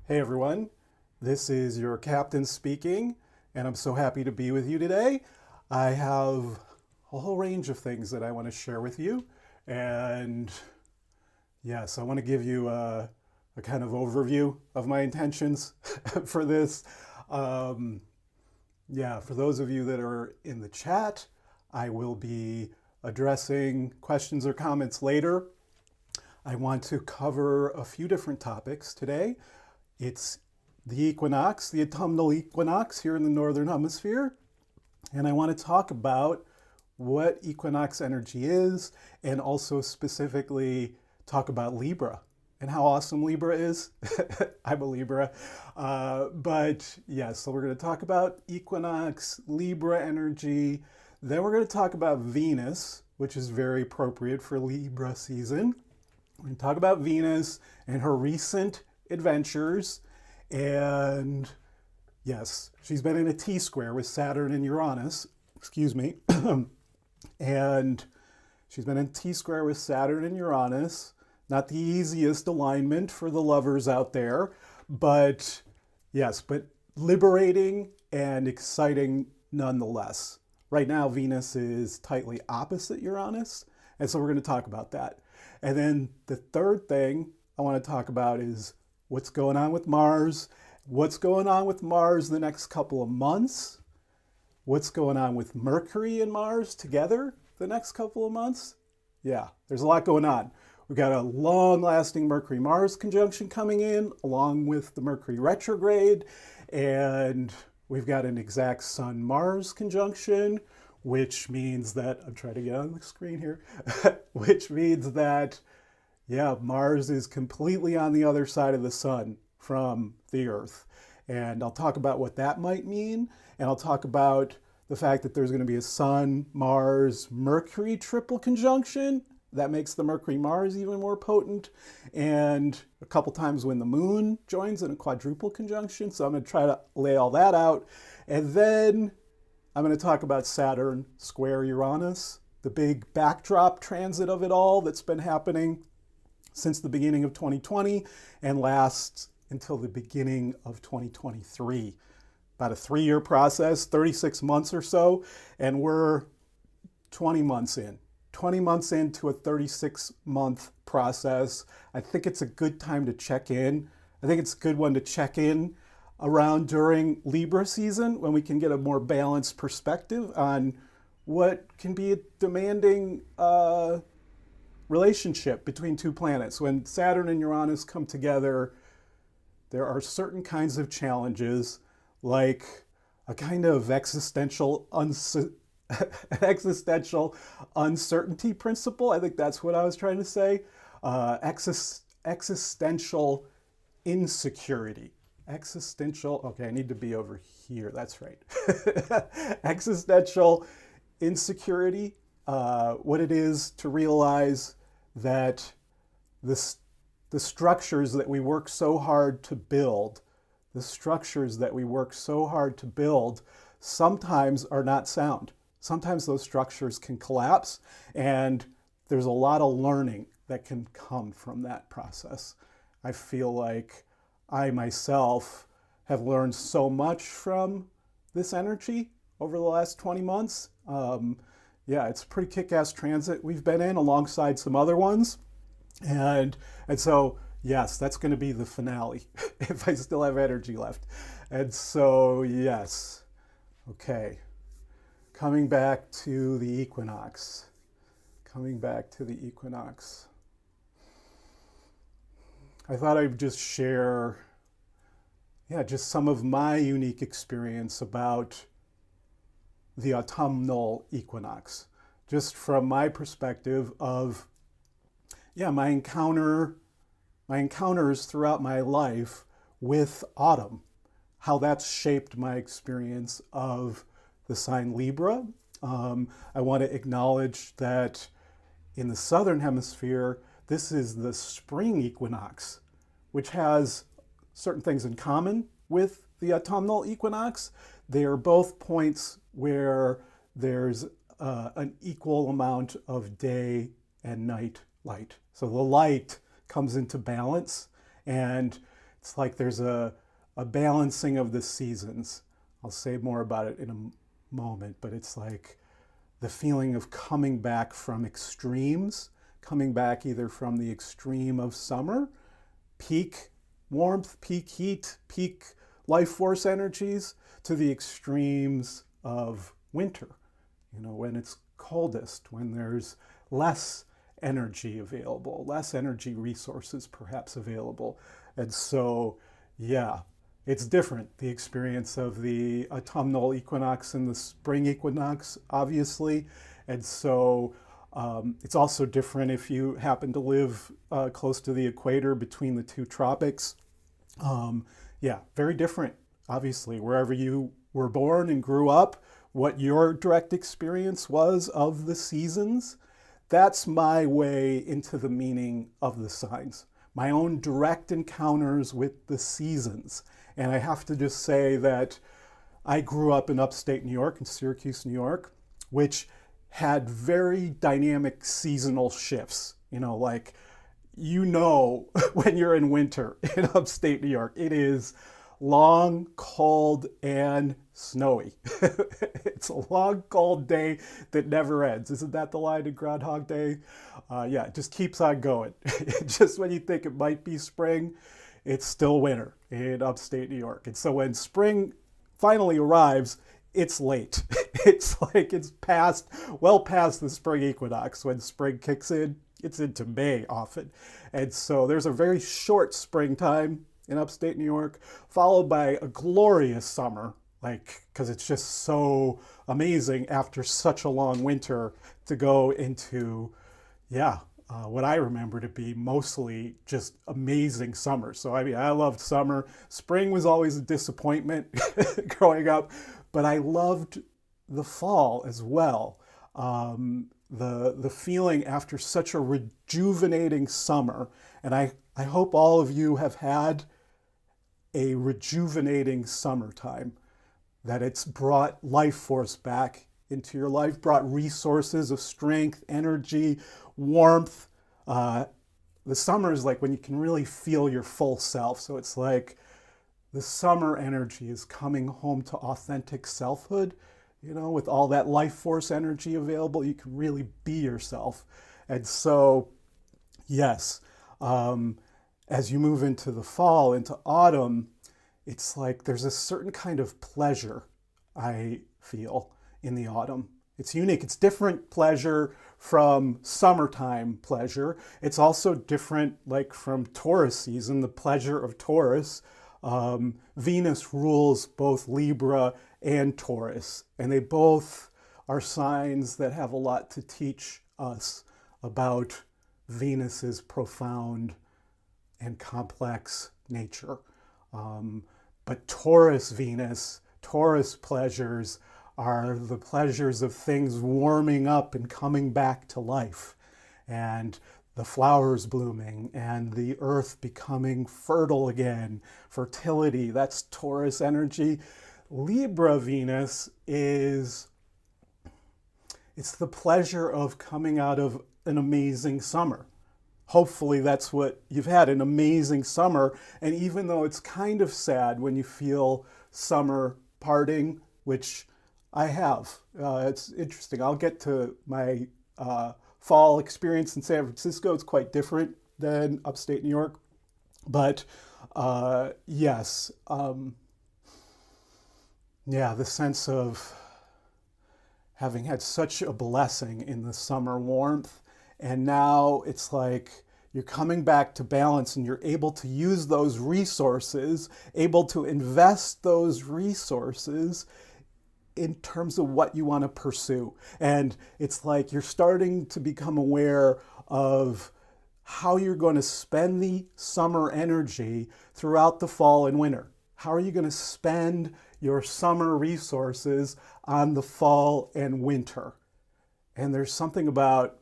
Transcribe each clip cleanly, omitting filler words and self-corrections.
Hey everyone, this is your captain speaking, and I'm so happy to be with you today. I have a whole range of things that I want to share with you, and yes, I want to give you a kind of overview of my intentions for this. Um, yeah, for those of you that are in the chat, I will be addressing questions or comments later. I want to cover a few different topics today. It's the equinox, the autumnal equinox here in the northern hemisphere. And I want to talk about what equinox energy is and also specifically talk about Libra and how awesome Libra is. I'm a Libra. But yes, so we're going to talk about equinox, Libra energy. Then we're going to talk about Venus, which is very appropriate for Libra season. We're going to talk about Venus and her recent adventures. And yes, she's been in a T-square with Saturn and Uranus. Excuse me. And she's been in T-square with Saturn and Uranus. Not the easiest alignment for the lovers out there, but yes, but liberating and exciting nonetheless. Right now, Venus is tightly opposite Uranus, and so we're going to talk about that. And then the third thing I want to talk about is what's going on with Mars, what's going on with Mars the next couple of months, what's going on with Mercury and Mars together the next couple of months. Yeah, there's a lot going on. We've got a long-lasting Mercury-Mars conjunction coming in, along with the Mercury retrograde, and we've got an exact Sun-Mars conjunction, which means that, I'm trying to get on the screen here, which means that, yeah, Mars is completely on the other side of the sun from the Earth. And I'll talk about what that might mean, and I'll talk about the fact that there's going to be a Sun, Mars, Mercury triple conjunction. That makes the Mercury-Mars even more potent. And a couple times when the moon joins in a quadruple conjunction. So I'm going to try to lay all that out. And then I'm going to talk about Saturn square Uranus, the big backdrop transit of it all that's been happening since the beginning of 2020 and lasts until the beginning of 2023. About a 3-year process, 36 months or so, and we're 20 months in. 20 months into a 36-month process. I think it's a good time to check in. I think it's a good one to check in around during Libra season when we can get a more balanced perspective on what can be a demanding relationship between two planets. When Saturn and Uranus come together, there are certain kinds of challenges, like a kind of existential uncertainty principle. I think that's what I was trying to say. Existential insecurity. Okay, I need to be over here. That's right. Existential insecurity. What it is to realize that the structures that we work so hard to build, sometimes are not sound. Sometimes those structures can collapse, and there's a lot of learning that can come from that process. I feel like I myself have learned so much from this energy over the last 20 months. Yeah, it's a pretty kick-ass transit we've been in alongside some other ones. And so, yes, that's going to be the finale if I still have energy left. And so, yes. Okay. Coming back to the equinox. I thought I'd just share, just some of my unique experience about the autumnal equinox. Just from my perspective of, my encounters throughout my life with autumn, how that's shaped my experience of the sign Libra. I want to acknowledge that in the southern hemisphere, this is the spring equinox, which has certain things in common with the autumnal equinox. They are both points where there's an equal amount of day and night light. So the light comes into balance, and It's like there's a balancing of the seasons. I'll say more about it in a moment, but it's like the feeling of coming back from extremes, coming back either from the extreme of summer, peak warmth, peak heat, peak life force energies, to the extremes of winter, when it's coldest, when there's less energy available, less energy resources perhaps available. And so, yeah, it's different. The experience of the autumnal equinox and the spring equinox, obviously. And so it's also different if you happen to live close to the equator between the two tropics. Yeah, very different, obviously, wherever you were born and grew up, what your direct experience was of the seasons. That's my way into the meaning of the signs, my own direct encounters with the seasons. And I have to just say that I grew up in upstate New York, in Syracuse, New York, which had very dynamic seasonal shifts. Like, when you're in winter in upstate New York, it is long, cold, and snowy. It's a long, cold day that never ends. Isn't that the line in Groundhog Day? Yeah, it just keeps on going. Just when you think it might be spring, it's still winter in upstate New York. And so when spring finally arrives, it's late. It's like it's well past the spring equinox. When spring kicks in, it's into May often. And so there's a very short springtime in upstate New York, followed by a glorious summer, because it's just so amazing after such a long winter to go into, what I remember to be mostly just amazing summer. So, I loved summer. Spring was always a disappointment growing up, but I loved the fall as well. The feeling after such a rejuvenating summer, and I hope all of you have had a rejuvenating summertime, that it's brought life force back into your life, brought resources of strength, energy, warmth. The summer is like when you can really feel your full self. So it's like the summer energy is coming home to authentic selfhood, with all that life force energy available, you can really be yourself. And so, yes, as you move into the fall, into autumn, it's like there's a certain kind of pleasure I feel in the autumn. It's unique. It's different pleasure from summertime pleasure. It's also different, like from Taurus season, the pleasure of Taurus. Venus rules both Libra and Taurus, and they both are signs that have a lot to teach us about Venus's profound and complex nature. But Taurus Venus, Taurus pleasures are the pleasures of things warming up and coming back to life, and the flowers blooming and the earth becoming fertile again, fertility, that's Taurus energy. Libra Venus it's the pleasure of coming out of an amazing summer. Hopefully that's what you've had, an amazing summer. And even though it's kind of sad when you feel summer parting, which I have, it's interesting. I'll get to my fall experience in San Francisco. It's quite different than upstate New York. But yes, the sense of having had such a blessing in the summer warmth, and now it's like you're coming back to balance and you're able to use those resources, able to invest those resources in terms of what you want to pursue. And it's like you're starting to become aware of how you're going to spend the summer energy throughout the fall and winter. How are you going to spend your summer resources on the fall and winter? And there's something about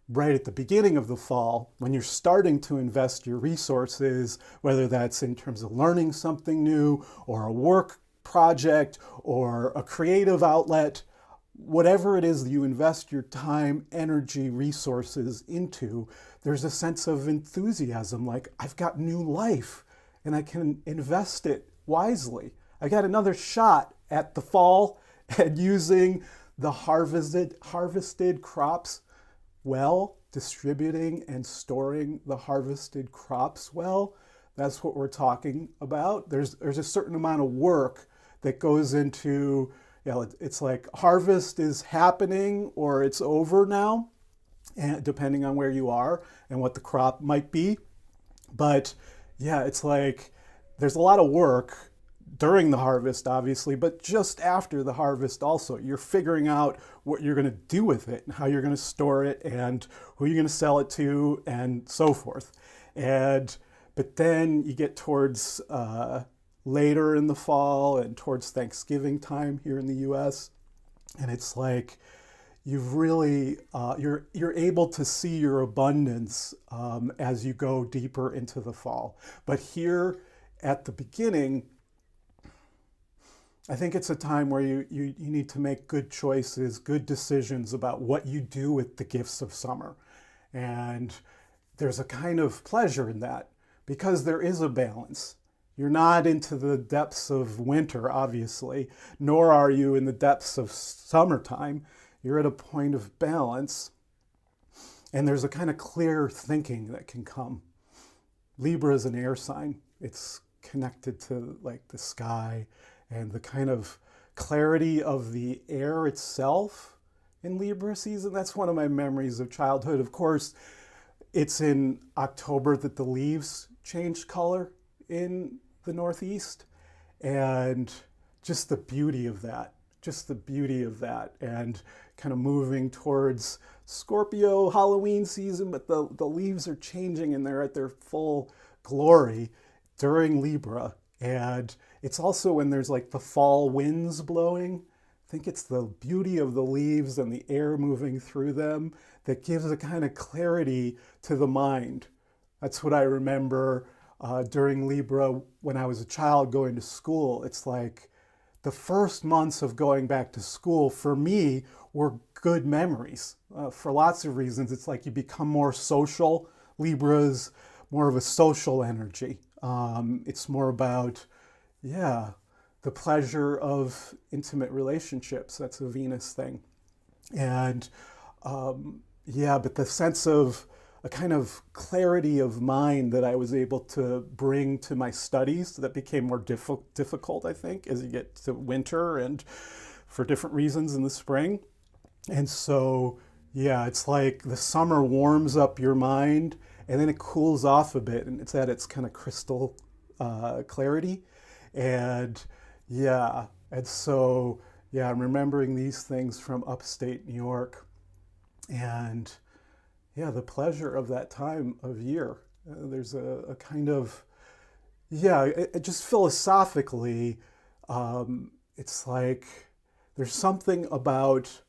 right at the beginning of the fall, when you're starting to invest your resources, whether that's in terms of learning something new or a work project or a creative outlet, whatever it is that you invest your time, energy, resources into, there's a sense of enthusiasm, like I've got new life and I can invest it wisely. I got another shot at the fall and using the harvested crops well, distributing and storing the harvested crops well. That's what we're talking about. There's a certain amount of work that goes into, it's like harvest is happening or it's over now, and depending on where you are and what the crop might be. But yeah, it's like there's a lot of work during the harvest, obviously, but just after the harvest also. You're figuring out what you're going to do with it and how you're going to store it and who you're going to sell it to and so forth. But then you get towards later in the fall and towards Thanksgiving time here in the US, and it's like you've really you're able to see your abundance as you go deeper into the fall. But here at the beginning, I think it's a time where you need to make good choices, good decisions about what you do with the gifts of summer. And there's a kind of pleasure in that because there is a balance. You're not into the depths of winter, obviously, nor are you in the depths of summertime. You're at a point of balance, and there's a kind of clear thinking that can come. Libra is an air sign. It's connected to like the sky and the kind of clarity of the air itself in Libra season. That's one of my memories of childhood. Of course, it's in October that the leaves change color in the Northeast, and just the beauty of that, and kind of moving towards Scorpio Halloween season, but the leaves are changing and they're at their full glory during Libra. And it's also when there's like the fall winds blowing. I think it's the beauty of the leaves and the air moving through them that gives a kind of clarity to the mind. That's what I remember during Libra when I was a child going to school. It's like the first months of going back to school for me were good memories for lots of reasons. It's like you become more social. Libra's more of a social energy. It's more about, the pleasure of intimate relationships. That's a Venus thing. And but the sense of a kind of clarity of mind that I was able to bring to my studies that became more difficult, I think, as you get to winter and for different reasons in the spring. And so, it's like the summer warms up your mind and then it cools off a bit and it's at its kind of crystal clarity. And so, I'm remembering these things from upstate New York. And the pleasure of that time of year. There's a kind of, just philosophically, it's like there's something about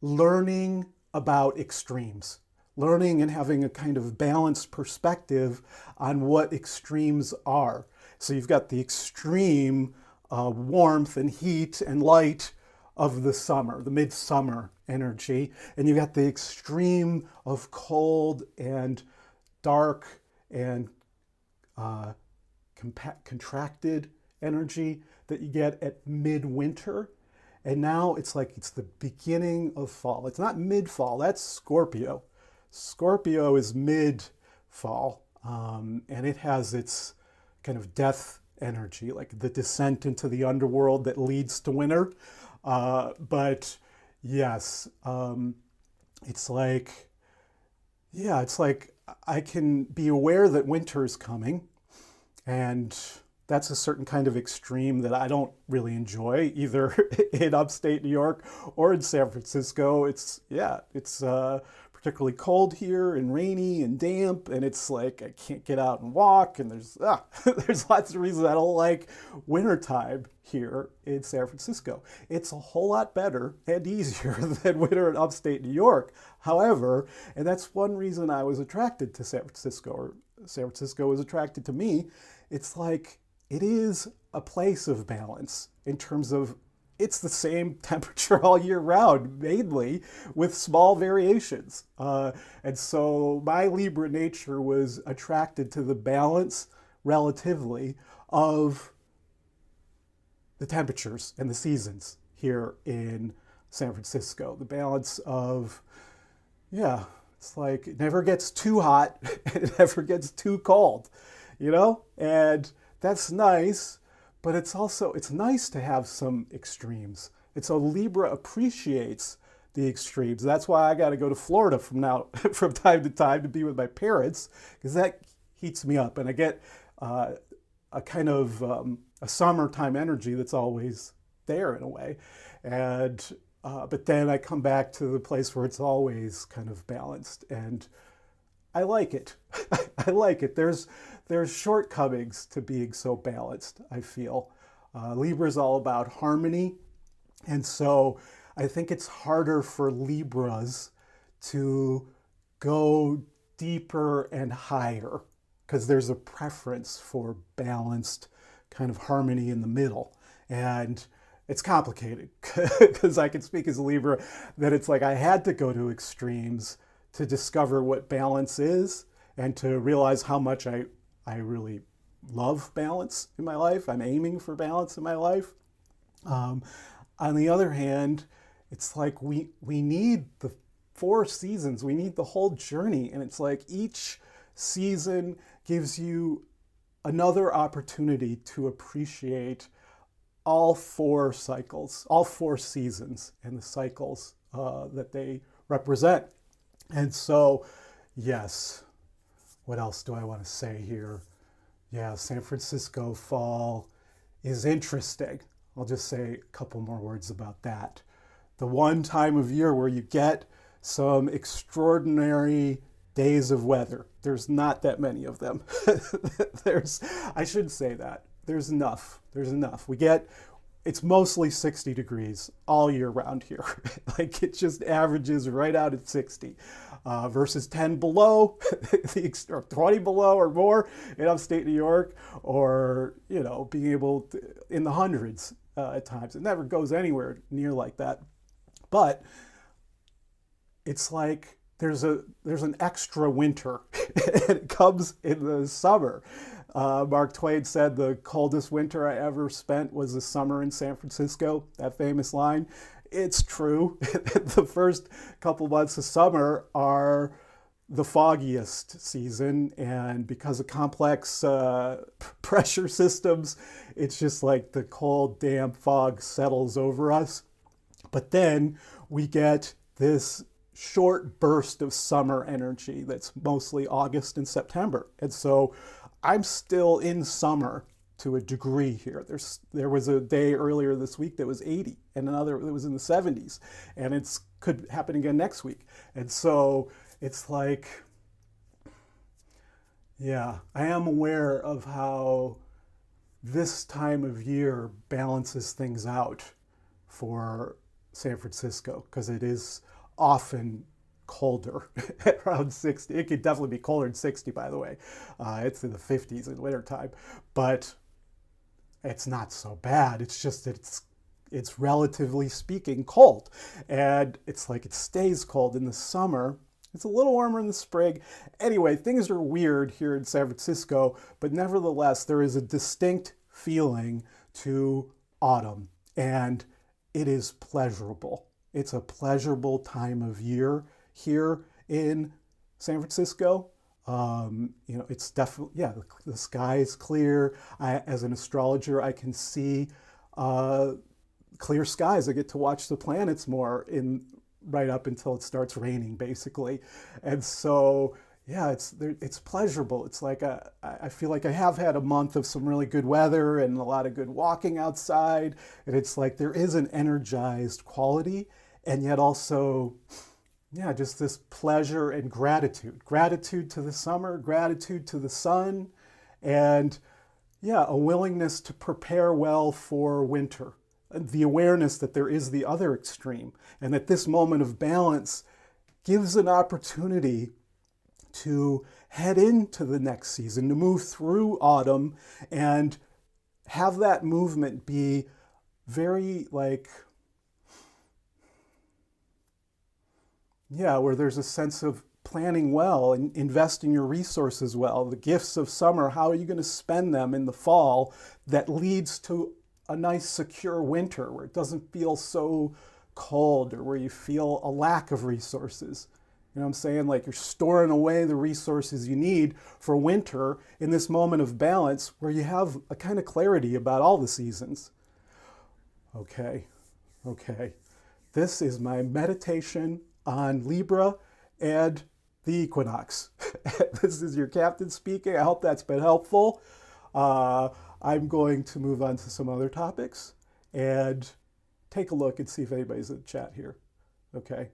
learning about extremes, learning and having a kind of balanced perspective on what extremes are. So you've got the extreme warmth and heat and light of the summer, the midsummer energy, and you got the extreme of cold and dark and contracted energy that you get at midwinter. And now it's like it's the beginning of fall. It's not mid-fall, that's Scorpio. Scorpio is mid-fall, and it has its kind of death energy, like the descent into the underworld that leads to winter. But yes, it's like I can be aware that winter is coming, and that's a certain kind of extreme that I don't really enjoy either in upstate New York or in San Francisco. It's particularly cold here and rainy and damp, and it's like I can't get out and walk, and there's there's lots of reasons I don't like wintertime here in San Francisco. It's a whole lot better and easier than winter in upstate New York. However, and that's one reason I was attracted to San Francisco, or San Francisco was attracted to me. It's like it is a place of balance in terms of it's the same temperature all year round, mainly with small variations. And so my Libra nature was attracted to the balance relatively of the temperatures and the seasons here in San Francisco. The balance of, yeah, it's like it never gets too hot, it never gets too cold, you know? And that's nice, but it's nice to have some extremes. And so Libra appreciates the extremes. That's why I got to go to Florida from time to time to be with my parents, because that heats me up, and I get a kind of a summertime energy that's always there in a way, and but then I come back to the place where it's always kind of balanced, and I like it. I like it. There's shortcomings to being so balanced, I feel. Libra's all about harmony, and so I think it's harder for Libras to go deeper and higher because there's a preference for balanced kind of harmony in the middle. And it's complicated because I can speak as a Libra that it's like I had to go to extremes to discover what balance is and to realize how much I really love balance in my life. I'm aiming for balance in my life. On the other hand, it's like we need the 4 seasons. We need the whole journey. And it's like each season gives you another opportunity to appreciate all 4 cycles, all 4 seasons and the cycles that they represent. And so, yes, what else do I want to say here? Yeah, San Francisco fall is interesting. I'll just say a couple more words about that. The one time of year where you get some extraordinary days of weather. There's not that many of them. I shouldn't say that. There's enough. It's mostly 60 degrees all year round here. Like it just averages right out at 60 versus 10 below, or 20 below or more in upstate New York, or, being able to, in the hundreds at times. It never goes anywhere near like that. But it's like there's an extra winter and it comes in the summer. Mark Twain said the coldest winter I ever spent was the summer in San Francisco, that famous line. It's true. The first couple months of summer are the foggiest season, and because of complex pressure systems, it's just like the cold, damp fog settles over us. But then we get this short burst of summer energy that's mostly August and September. And so I'm still in summer to a degree here. There was a day earlier this week that was 80 and another that was in the 70s, and it could happen again next week. And so it's like, yeah, I am aware of how this time of year balances things out for San Francisco, because it is often colder at around 60. It could definitely be colder than 60, by the way. It's in the 50s in wintertime, but it's not so bad. It's just that it's relatively speaking cold, and it's like it stays cold in the summer. It's a little warmer in the spring. Anyway, things are weird here in San Francisco, but nevertheless, there is a distinct feeling to autumn, and it is pleasurable. It's a pleasurable time of year here in San Francisco. It's definitely, yeah, the sky is clear. As an astrologer, I can see clear skies. I get to watch the planets more right up until it starts raining, basically. And so, yeah, it's pleasurable. It's like I feel like I have had a month of some really good weather and a lot of good walking outside. And it's like there is an energized quality, and yet also, yeah, just this pleasure and gratitude. Gratitude to the summer, gratitude to the sun, and yeah, a willingness to prepare well for winter. The awareness that there is the other extreme, and that this moment of balance gives an opportunity to head into the next season, to move through autumn and have that movement be very where there's a sense of planning well and investing your resources well. The gifts of summer, how are you going to spend them in the fall that leads to a nice secure winter where it doesn't feel so cold or where you feel a lack of resources. You know what I'm saying? Like you're storing away the resources you need for winter in this moment of balance where you have a kind of clarity about all the seasons. Okay. This is my meditation on Libra and the Equinox. This is your captain speaking. I hope that's been helpful. I'm going to move on to some other topics and take a look and see if anybody's in the chat here. Okay.